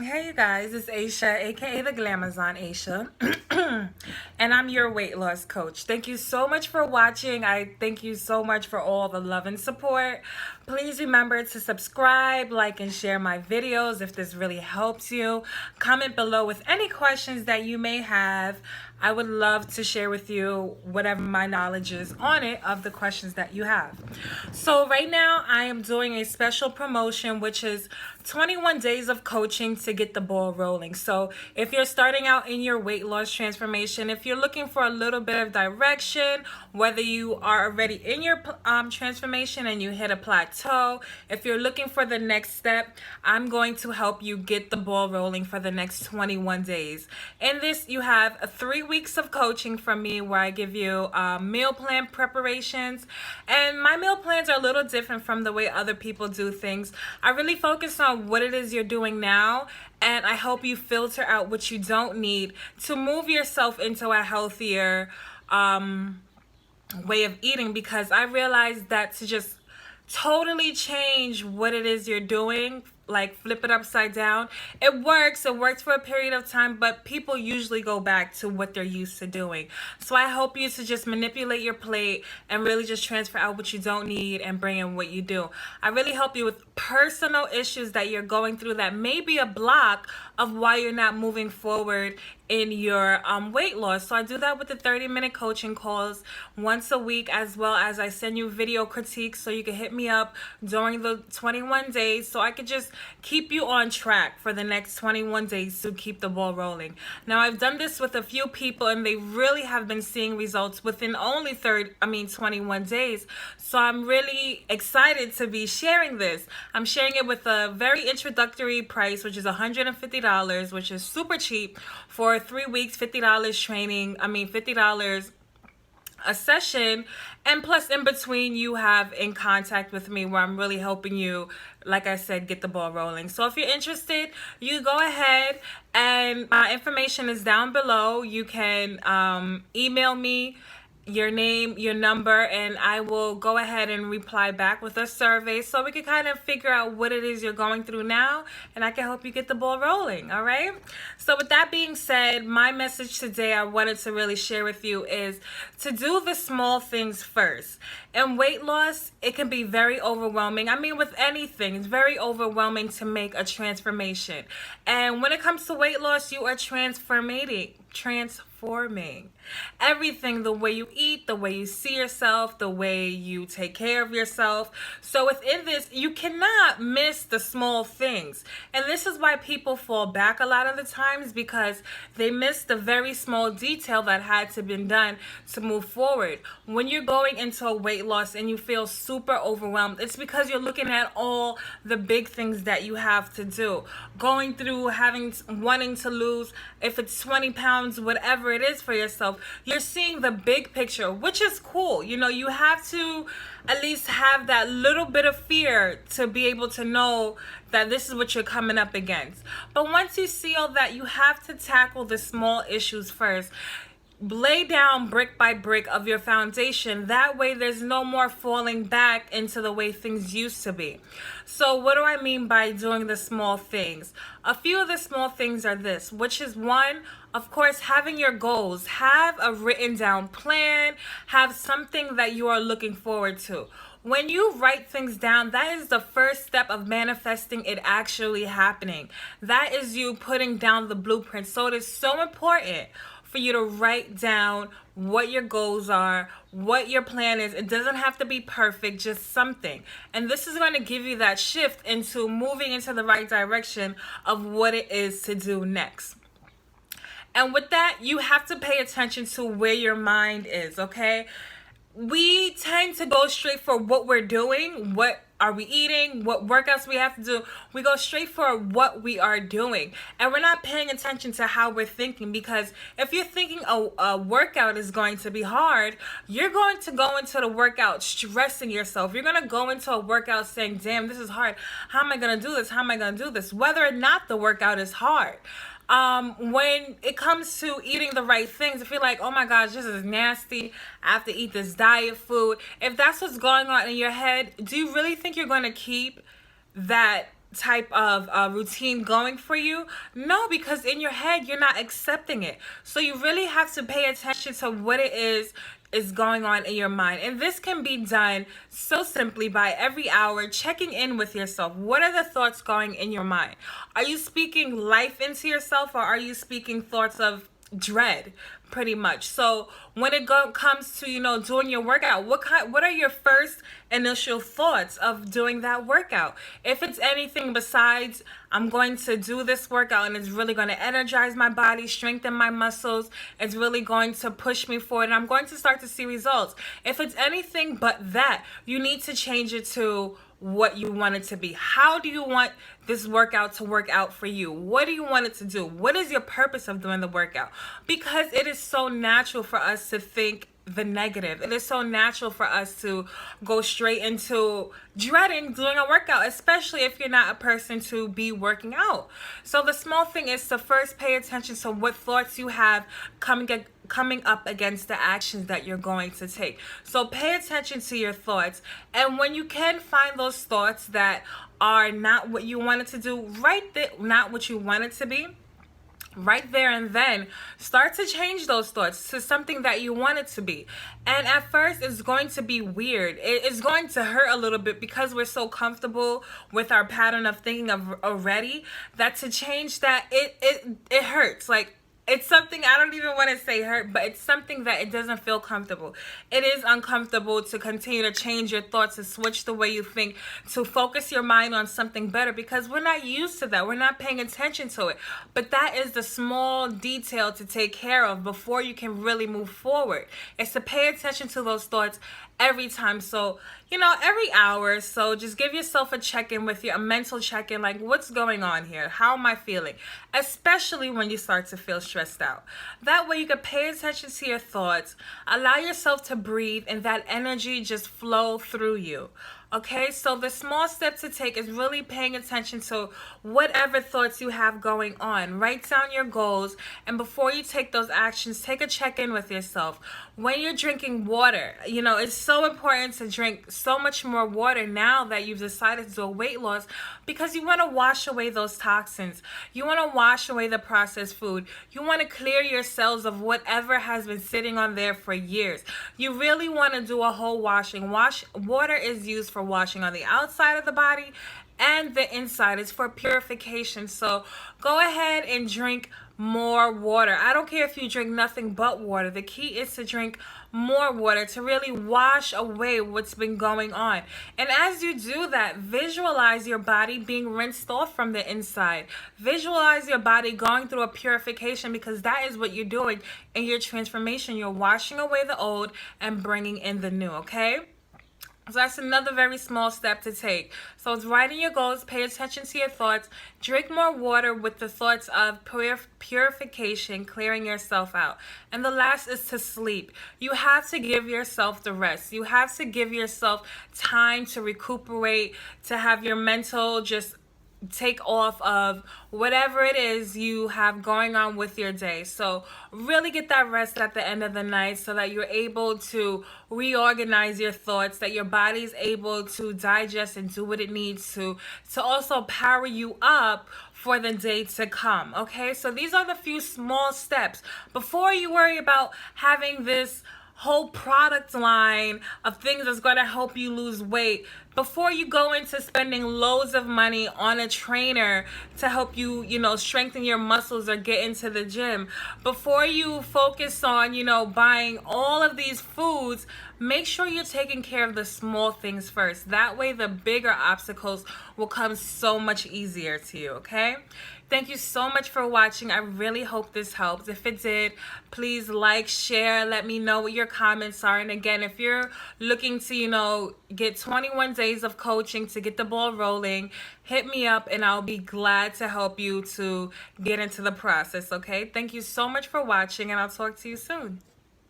Hey you guys, it's Aisha, aka the Glamazon Aisha, and I'm your weight loss coach. Thank you so much for watching. I thank you so much for all the love and support. Please remember to subscribe, like, and share my videos if this really helps you. Comment below with any questions that you may have. I would love to share with you whatever my knowledge is on it of the questions that you have. So right now I am doing a special promotion, which is 21 days of coaching to get the ball rolling. So if you're starting out in your weight loss transformation, if you're looking for a little bit of direction, whether you are already in your transformation and you hit a plateau, if you're looking for the next step, I'm going to help you get the ball rolling for the next 21 days. In this, you have 3 weeks of coaching from me where I give you meal plan preparations. And my meal plans are a little different from the way other people do things. I really focus on what it is you're doing now, and I help you filter out what you don't need to move yourself into a healthier way of eating, because I realized that to just totally change what it is you're doing, like flip it upside down, it works for a period of time, but people usually go back to what they're used to doing. So I help you to just manipulate your plate and really just transfer out what you don't need and bring in what you do. I really help you with personal issues that you're going through that may be a block of why you're not moving forward in your weight loss. So I do that with the 30-minute coaching calls once a week, as well as I send you video critiques so you can hit me up during the 21 days so I could just keep you on track for the next 21 days to keep the ball rolling. Now, I've done this with a few people and they really have been seeing results within only 21 days. So I'm really excited to be sharing this. I'm sharing it with a very introductory price, which is $150, which is super cheap for 3 weeks, $50 training. $50 a session, and plus in between you have in contact with me where I'm really helping you, like I said, get the ball rolling. So if you're interested, you go ahead, and my information is down below. You can email me your name, your number, and I will go ahead and reply back with a survey so we can kind of figure out what it is you're going through now, and I can help you get the ball rolling. All right. So with that being said, my message today I wanted to really share with you is to do the small things first. And weight loss, it can be very overwhelming. With anything, it's very overwhelming to make a transformation. And when it comes to weight loss, you are transforming everything, the way you eat, the way you see yourself, the way you take care of yourself. So within this, you cannot miss the small things. And this is why people fall back a lot of the times, because they miss the very small detail that had to be done to move forward. When you're going into a weight loss and you feel super overwhelmed, it's because you're looking at all the big things that you have to do. Going through wanting to lose, if it's 20 pounds, whatever it is for yourself, you're seeing the big picture, which is cool. You have to at least have that little bit of fear to be able to know that this is what you're coming up against. But once you see all that, you have to tackle the small issues first. Lay down brick by brick of your foundation. That way there's no more falling back into the way things used to be. So what do I mean by doing the small things? A few of the small things are this, which is one, of course, having your goals. Have a written down plan. Have something that you are looking forward to. When you write things down, that is the first step of manifesting it actually happening. That is you putting down the blueprint. So it is so important for you to write down what your goals are, what your plan is. It doesn't have to be perfect, just something. And this is going to give you that shift into moving into the right direction of what it is to do next. And with that, you have to pay attention to where your mind is, okay? We tend to go straight for what we're doing, what are we eating, what workouts we have to do. We go straight for what we are doing, and we're not paying attention to how we're thinking, because if you're thinking a workout is going to be hard, you're going to go into the workout stressing yourself. You're going to go into a workout saying, damn, this is hard. How am I going to do this? How am I going to do this? Whether or not the workout is hard. When it comes to eating the right things, if you're like, oh my gosh, this is nasty, I have to eat this diet food. If that's what's going on in your head, do you really think you're going to keep that type of routine going for you? No, because in your head you're not accepting it. So you really have to pay attention to what it is going on in your mind. And this can be done so simply by every hour checking in with yourself. What are the thoughts going in your mind? Are you speaking life into yourself, or are you speaking thoughts of dread, pretty much? So when it comes to, doing your workout, what are your first initial thoughts of doing that workout? If it's anything besides, I'm going to do this workout and it's really going to energize my body, strengthen my muscles, it's really going to push me forward, and I'm going to start to see results. If it's anything but that, you need to change it to what you want it to be. How do you want this workout to work out for you? What do you want it to do? What is your purpose of doing the workout? Because it is so natural for us to think the negative. It is so natural for us to go straight into dreading doing a workout, especially if you're not a person to be working out. So the small thing is to first pay attention to what thoughts you have coming up against the actions that you're going to take. So pay attention to your thoughts, and when you can find those thoughts that are not what you want it to do, not what you want it to be, right there and then start to change those thoughts to something that you want it to be. And at first it's going to be weird. It's going to hurt a little bit because we're so comfortable with our pattern of thinking of already, that to change that, it hurts. Like, it's something, I don't even want to say hurt, but it's something that it doesn't feel comfortable. It is uncomfortable to continue to change your thoughts, to switch the way you think, to focus your mind on something better, because we're not used to that. We're not paying attention to it. But that is the small detail to take care of before you can really move forward. It's to pay attention to those thoughts every time. So, every hour. So just give yourself a check-in with a mental check-in, like, what's going on here? How am I feeling? Especially when you start to feel stressed out. That way you can pay attention to your thoughts, allow yourself to breathe, and that energy just flow through you. Okay, so the small step to take is really paying attention to whatever thoughts you have going on. Write down your goals, and before you take those actions, take a check-in with yourself. When you're drinking water, it's so important to drink so much more water now that you've decided to do a weight loss, because you want to wash away those toxins. You want to wash away the processed food. You want to clear your cells of whatever has been sitting on there for years. You really want to do a whole washing. Water is used for washing on the outside of the body and the inside. It's for purification. So go ahead and drink more water. I don't care if you drink nothing but water. The key is to drink more water to really wash away what's been going on. And as you do that, visualize your body being rinsed off from the inside. Visualize your body going through a purification, because that is what you're doing in your transformation. You're washing away the old and bringing in the new, okay? So that's another very small step to take. So it's writing your goals, pay attention to your thoughts, drink more water with the thoughts of purification, clearing yourself out. And the last is to sleep. You have to give yourself the rest. You have to give yourself time to recuperate, to have your mental just take off of whatever it is you have going on with your day. So really get that rest at the end of the night so that you're able to reorganize your thoughts, that your body's able to digest and do what it needs to also power you up for the day to come. Okay, so these are the few small steps before you worry about having this whole product line of things that's going to help you lose weight. Before you go into spending loads of money on a trainer to help you, strengthen your muscles or get into the gym, before you focus on, buying all of these foods, make sure you're taking care of the small things first. That way the bigger obstacles will come so much easier to you, okay? Thank you so much for watching. I really hope this helped. If it did, please like, share, let me know what your comments are. And again, if you're looking to, get 21 days of coaching to get the ball rolling, hit me up and I'll be glad to help you to get into the process, okay? Thank you so much for watching, and I'll talk to you soon.